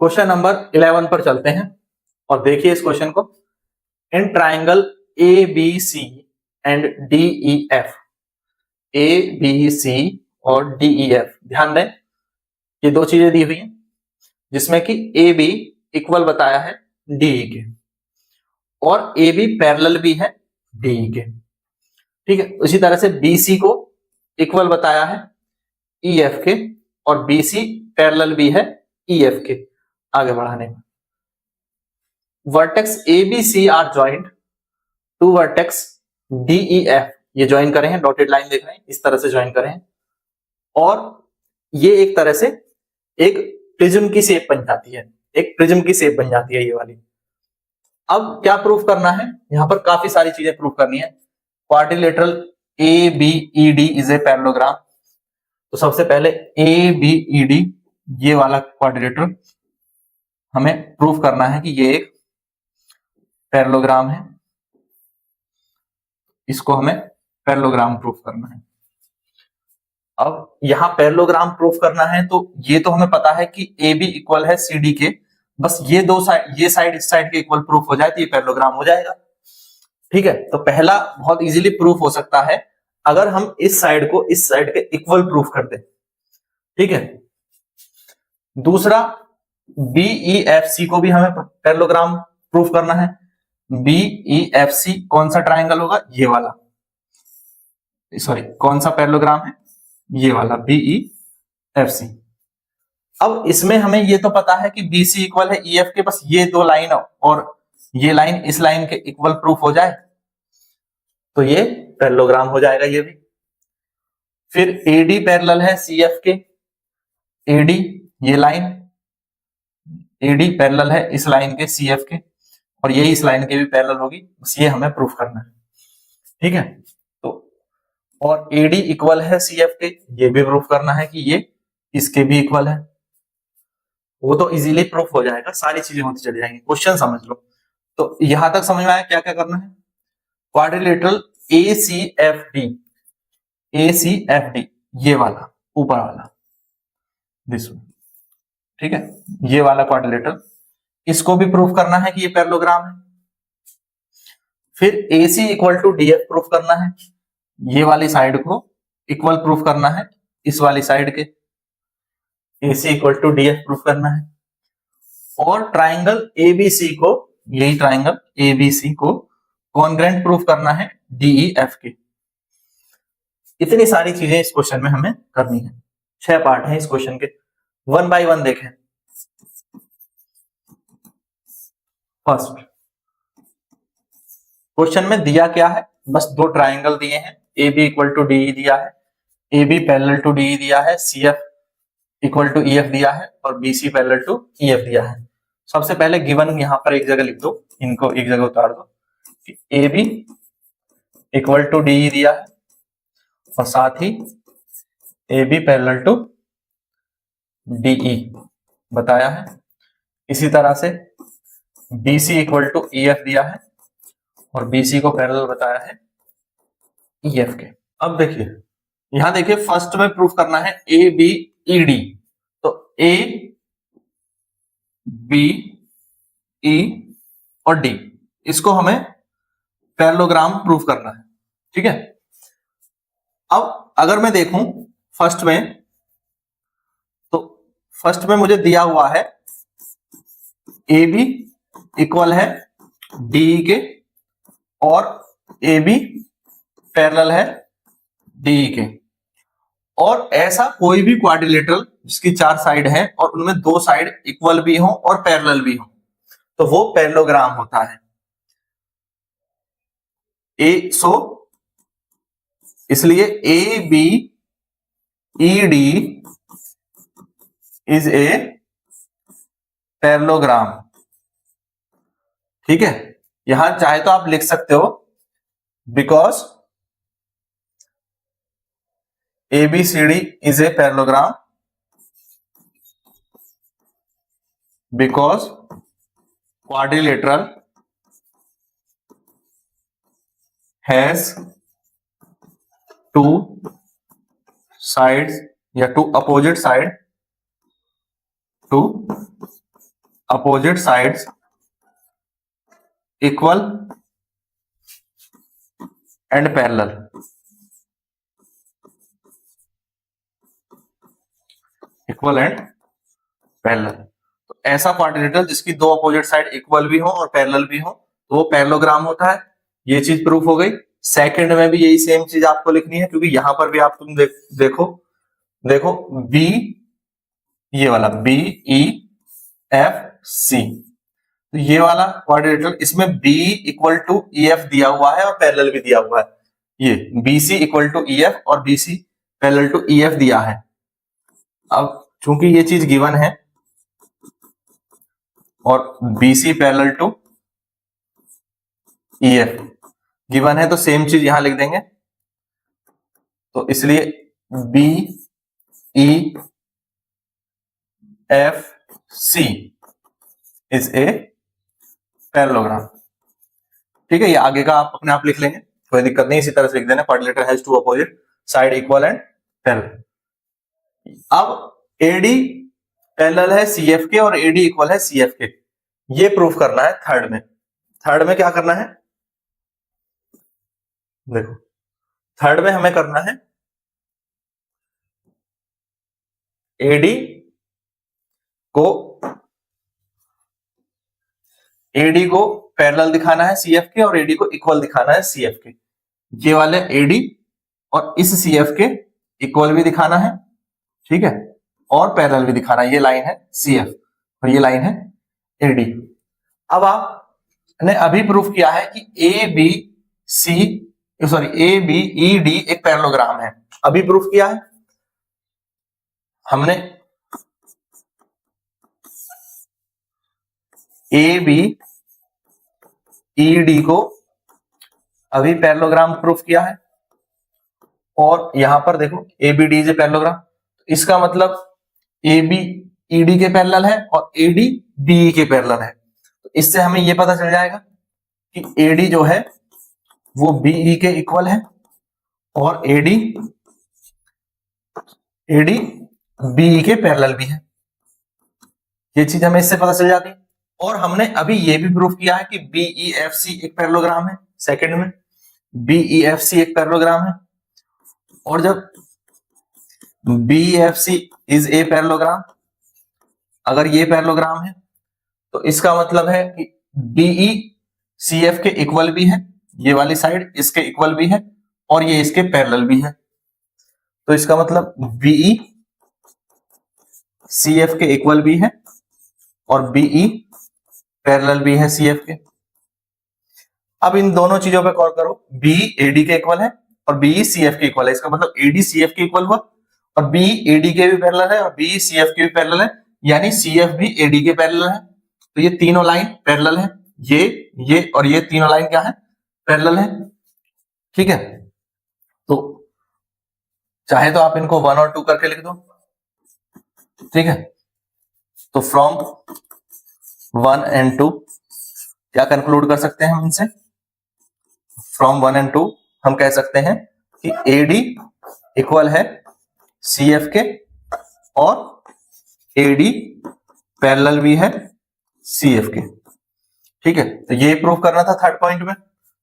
Question number 11 पर चलते हैं और देखिए इस क्वेश्चन को। In triangle A B C and D E F, A B C और डी ई एफ, ध्यान दें ये दो चीजें दी हुई हैं जिसमें कि ए बी इक्वल बताया है डीई के और ए बी पैरेलल भी है डीई के। ठीक है, उसी तरह से बी सी को इक्वल बताया है ई एफ के और बी सी पैरेलल भी है ई एफ के। आगे बढ़ाने में vertex A B C are joint to vertex D E F, ये ज्वाइन करें हैं, डॉटेड लाइन देख रहे हैं, इस तरह से ज्वाइन करें हैं और ये एक तरह से एक प्रिज्म की शेप बन जाती है, एक प्रिज्म की शेप बन जाती है ये वाली। अब क्या प्रूफ करना है, यहां पर काफी सारी चीजें प्रूफ करनी है। Quadrilateral A B E D is a parallelogram, तो सबसे पहले ए बी ई डी ये वाला क्वाड्रिलेटरल हमें प्रूफ करना है कि ये एक पैरेललोग्राम है, इसको हमें पैरेललोग्राम प्रूफ करना है। अब यहां पैरेललोग्राम प्रूफ करना है तो ये तो हमें पता है कि ए बी इक्वल है सी डी के, बस ये दो साइड, ये साइड इस साइड के इक्वल प्रूफ हो जाए तो ये पैरेललोग्राम हो जाएगा। ठीक है, तो पहला बहुत इजीली प्रूफ हो सकता है अगर हम इस साइड को इस साइड के इक्वल प्रूफ कर दें। ठीक है, दूसरा बी ई एफ सी को भी हमें पैरेललोग्राम प्रूफ करना है। बी ई एफ सी कौन सा ट्राइंगल होगा, ये वाला, सॉरी कौन सा पैरेललोग्राम है, ये वाला बी ई एफ सी। अब इसमें हमें ये तो पता है कि बी सी इक्वल है ई एफ के, बस ये दो लाइन और ये लाइन इस लाइन के इक्वल प्रूफ हो जाए तो ये पैरेललोग्राम हो जाएगा ये भी। फिर ए डी पैरेलल है सी एफ के, ए डी ये लाइन, ए डी पैरेलल है इस लाइन के सी एफ के और ये इस लाइन के भी पैरेलल होगी, बस ये हमें प्रूफ करना है। ठीक है, तो और ए डी इक्वल है सी एफ के, ये भी प्रूफ करना है कि ये इसके भी इक्वल है, वो तो इजीली प्रूफ हो जाएगा, सारी चीजें होती चली जाएंगी। क्वेश्चन समझ लो, तो यहां तक समझ में आया क्या क्या करना है। Quadrilateral A C F D, A C F D ये वाला ऊपर वाला दिस, ठीक है, ये वाला क्वाड्रिलेटरल, इसको भी प्रूफ करना है कि ये पैरेललोग्राम है। फिर A C equal to D F proof करना है, ये वाली साइड को इक्वल प्रूफ करना है इस वाली साइड के, A C equal to D F proof करना है। और ट्राइंगल ए बी सी को, यही ट्राइंगल ए बी सी को कॉन्ग्रेंट प्रूफ करना है डीई एफ के। इतनी सारी चीजें इस क्वेश्चन में हमें करनी है। 6 पार्ट हैं इस क्वेश्चन के, वन बाय वन देखें। फर्स्ट क्वेश्चन में दिया क्या है, बस दो ट्राइंगल दिए हैं, A B equal to D दिया है, A B parallel to D दिया है, C F equal to E F दिया है और B C parallel to E F दिया है। सबसे पहले गिवन यहां पर एक जगह लिख दो, इनको एक जगह उतार दो। A B equal to D दिया है और साथ ही A B parallel to DE बताया है। इसी तरह से B C equal to E F दिया है और बी सी को पैरेलल बताया है ई एफ के। अब देखिए यहां देखिए फर्स्ट में प्रूफ करना है ए बी ई डी, तो ए बी ई और डी इसको हमें पैरेललोग्राम प्रूफ करना है। ठीक है, अब अगर मैं देखूं फर्स्ट में, तो फर्स्ट में मुझे दिया हुआ है ए बी इक्वल है डी के और ए बी पैरेलल है डी के, और ऐसा कोई भी क्वाड्रिलेटरल जिसकी 4 साइड है और उनमें 2 साइड इक्वल भी हो और पैरेलल भी हो तो वो पैरेललोग्राम होता है। इसलिए A B E D is a parallelogram. ठीक है, यहां चाहे तो आप लिख सकते हो because ABCD is a parallelogram because quadrilateral has 2 sides या 2 opposite side, 2 opposite sides equal and parallel, equal and parallel. तो ऐसा क्वाड्रिलेटरल जिसकी दो अपोजिट साइड इक्वल भी हो और पैरेलल भी हो तो वो पैरेललोग्राम होता है। ये चीज प्रूफ हो गई। सेकंड में भी यही सेम चीज आपको लिखनी है, क्योंकि यहां पर भी आप तुम देखो देखो बी, ये वाला बी ई एफ सी, तो ये वाला क्वाड्रिलेटरल, इसमें B equal to E F दिया हुआ है और पैरेलल भी दिया हुआ है। ये B C equal to E F और B C parallel to E F दिया है। अब चूंकि ये चीज गिवन है और B C parallel to E F given है, तो सेम चीज यहां लिख देंगे। तो इसलिए B E F C is a parallelogram. ठीक है, ये आगे का आप अपने आप लिख लेंगे, कोई दिक्कत नहीं, इसी तरह से लिख देना, quadrilateral has two opposite side equal and parallel. अब एडी पैरेलल है सीएफ के और एडी इक्वल है सीएफ के, ये प्रूफ करना है थर्ड में। थर्ड में क्या करना है, देखो थर्ड में हमें करना है एडी को पैरेलल दिखाना है सीएफ के और एडी को इक्वल दिखाना है सीएफ के। ये वाले एडी और इस सीएफ के इक्वल भी दिखाना है, ठीक है, और पैरेलल भी दिखाना है। ये लाइन है सीएफ और ये लाइन है एडी। अब आपने अभी प्रूफ किया है कि ए बी ई डी एक पैरेललोग्राम है, अभी प्रूफ किया है हमने। ए बी ई डी को अभी पैरेललोग्राम प्रूफ किया है, और यहां पर देखो A B D is a parallelogram, इसका मतलब ए बी ई डी के पैरेलल है और ए डी बी के पैरेलल है। तो इससे हमें यह पता चल जाएगा कि ए डी जो है वो बीई के इक्वल है और एडी बीई के पैरेलल भी है। ये चीज हमें इससे पता चल जाती है। और हमने अभी ये भी प्रूफ किया है कि बीईएफसी एक पैरेललोग्राम है, सेकंड में बीईएफसी एक पैरेललोग्राम है। और जब बीईएफसी इज ए पैरेललोग्राम, अगर ये पैरेललोग्राम है तो इसका मतलब है कि बीई सीएफ के इक्वल भी है, ये वाली साइड इसके इक्वल भी है और ये इसके पैरेलल भी है। तो इसका मतलब बीई सीएफ के इक्वल भी है और बीई पैरेलल भी है सीएफ के। अब इन दोनों चीजों पे गौर करो, बी एडी के इक्वल है और बी सीएफ के इक्वल है, इसका मतलब एडी सीएफ के इक्वल हुआ और बी एडी के भी पैरेलल है और बी सीएफ के भी पैरेलल है, यानी सीएफ भी एडी के पैरेलल है। तो ये तीनों लाइन पैरेलल है, ये और ये तीनों लाइन क्या है, पैरेलल है। ठीक है, तो चाहे तो आप इनको 1 और 2 करके लिख दो, ठीक है। तो फ्रॉम 1 एंड 2 क्या कंक्लूड कर सकते हैं हम इनसे, फ्रॉम 1 एंड 2 हम कह सकते हैं कि एडी इक्वल है सीएफ के और एडी पैरेलल भी है सीएफ के। ठीक है, तो ये प्रूव करना था थर्ड पॉइंट में,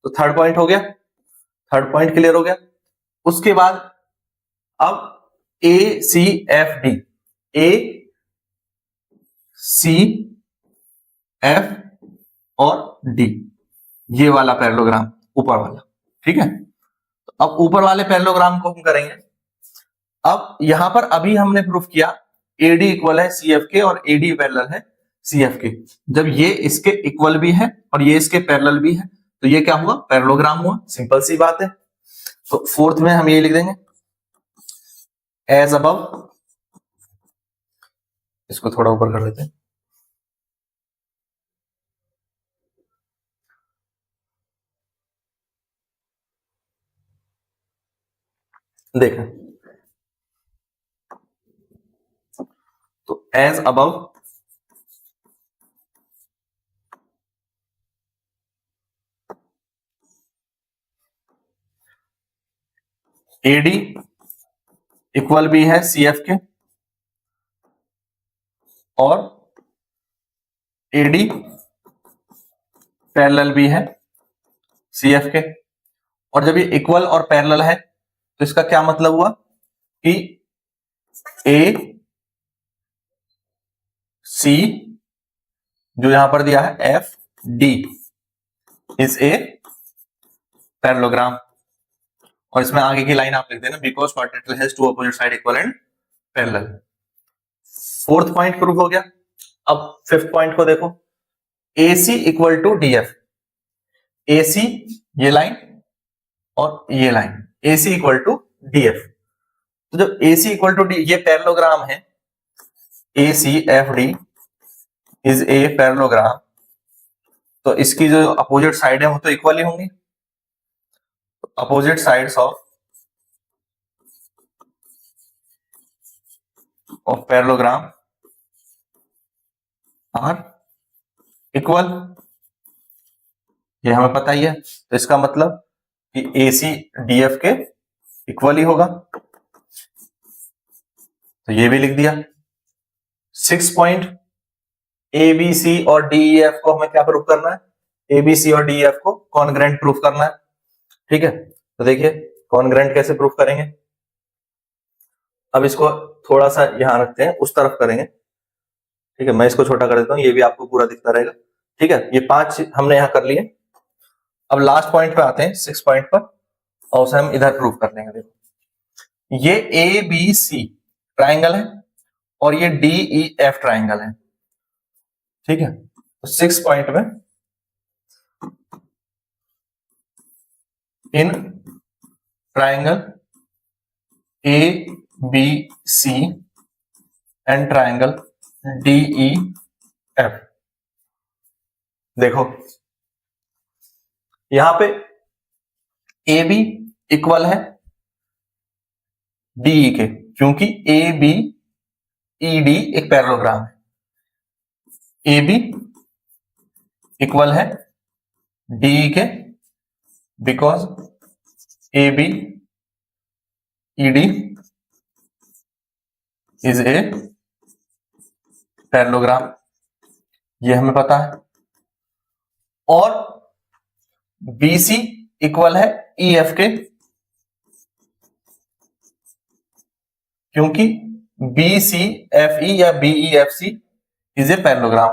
तो थर्ड पॉइंट हो गया, थर्ड पॉइंट क्लियर हो गया। उसके बाद अब ए C F D, A C F और डी, ये वाला पैरेललोग्राम ऊपर वाला, ठीक है। तो अब ऊपर वाले पैरेललोग्राम को हम करेंगे। अब यहां पर अभी हमने प्रूफ किया एडी इक्वल है सीएफ के और एडी पैरेलल है सीएफ के। जब ये इसके इक्वल भी है और ये इसके पैरेलल भी है तो ये क्या हुआ, पैरेललोग्राम हुआ, सिंपल सी बात है। तो फोर्थ में हम ये लिख देंगे एज अबव, इसको थोड़ा ऊपर कर लेते हैं, देखें तो एज अबव एडी इक्वल भी है सीएफ के और AD पैरेलल भी है CF के, और जब ये इक्वल और पैरेलल है तो इसका क्या मतलब हुआ कि AC जो यहां पर दिया है FD इज ए पैरेललोग्राम। और इसमें आगे की लाइन आप लिख देना, because quadrilateral has two opposite side equal and parallel. Fourth point prove हो गया। अब फिफ्थ पॉइंट को देखो, AC equal to DF। AC ये लाइन और ये line, AC equal to DF। तो जब AC इक्वल टू D, ये पैरेललोग्राम है, ACFD इज ए पैरेललोग्राम, तो इसकी जो अपोजिट साइड है वो तो इक्वल ही होंगी। Opposite sides of parallelogram are equal, ये हमें पता ही है। तो इसका मतलब कि AC DF के इक्वल ही होगा, तो ये भी लिख दिया। 6 पॉइंट ABC और DEF को हमें क्या प्रूफ करना है, ABC और DEF को कॉन्ग्रेंट प्रूफ करना है। ठीक है, तो देखिए कॉन्ग्रेंट कैसे प्रूफ करेंगे। अब इसको थोड़ा सा यहां रखते हैं, उस तरफ करेंगे। ठीक है, मैं इसको छोटा कर देता हूं, ये भी आपको पूरा दिखता रहेगा। ठीक है, ये 5 हमने यहां कर लिए। अब लास्ट पॉइंट पे आते हैं, 6 पॉइंट पर, और उसे हम इधर प्रूफ कर लेंगे। देखो ये ABC ट्राइंगल है और ये DEF ट्राइंगल है। ठीक है, तो 6 पॉइंट में in triangle ABC and triangle DEF, देखो यहां पे AB इक्वल है DE के, क्योंकि ABED एक पैरेललोग्राम है। AB इक्वल है DE के, because ABED is a parallelogram, ये हमें पता है। और BC इक्वल है EF के, क्योंकि BCFE या BEFC is a parallelogram.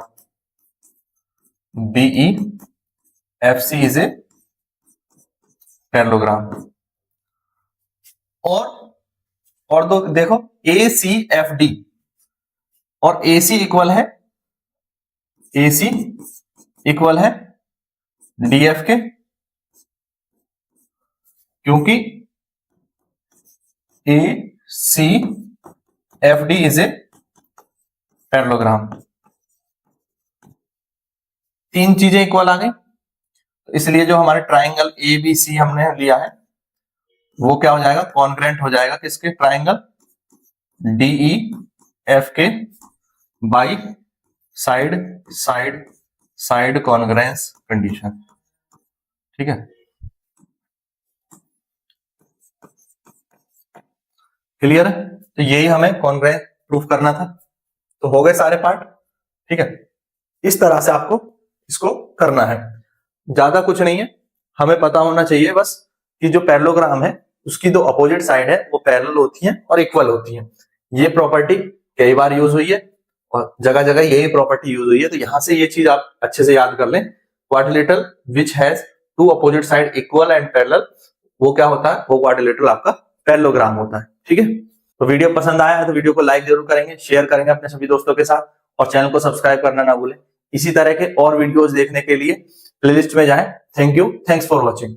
BEFC is a parallelogram. और दो देखो, ACFD और AC इक्वल है DF के, क्योंकि ACFD इज ए पैरेललोग्राम। 3 चीजें इक्वल आ गई, इसलिए जो हमारे ट्राइंगल ABC हमने लिया है वो क्या हो जाएगा, कॉन्ग्रेंट हो जाएगा किसके, ट्राइंगल DEF के बाई साइड कॉन्ग्रेंस कंडीशन। ठीक है, क्लियर है। तो यही हमें कॉन्ग्रेंस प्रूफ करना था। तो हो गए सारे पार्ट। ठीक है, इस तरह से आपको इसको करना है, ज्यादा कुछ नहीं है। हमें पता होना चाहिए बस कि जो पैरेललोग्राम है उसकी दो अपोजिट साइड है वो पैरेलल होती हैं और इक्वल होती हैं। ये प्रॉपर्टी कई बार यूज हुई है और जगह जगह यही प्रॉपर्टी यूज हुई है। तो यहां से ये चीज आप अच्छे से याद कर लें, quadrilateral which has 2 opposite side equal and parallel, वो क्या होता है, वो क्वाड्रिलेटरल आपका पैरेललोग्राम होता है। ठीक है, तो वीडियो पसंद आया है तो वीडियो को लाइक जरूर करेंगे, शेयर करेंगे अपने सभी दोस्तों के साथ, और चैनल को सब्सक्राइब करना ना भूलें। इसी तरह के और वीडियोस देखने के लिए प्लेलिस्ट में जाएं। Thank you, thanks for watching.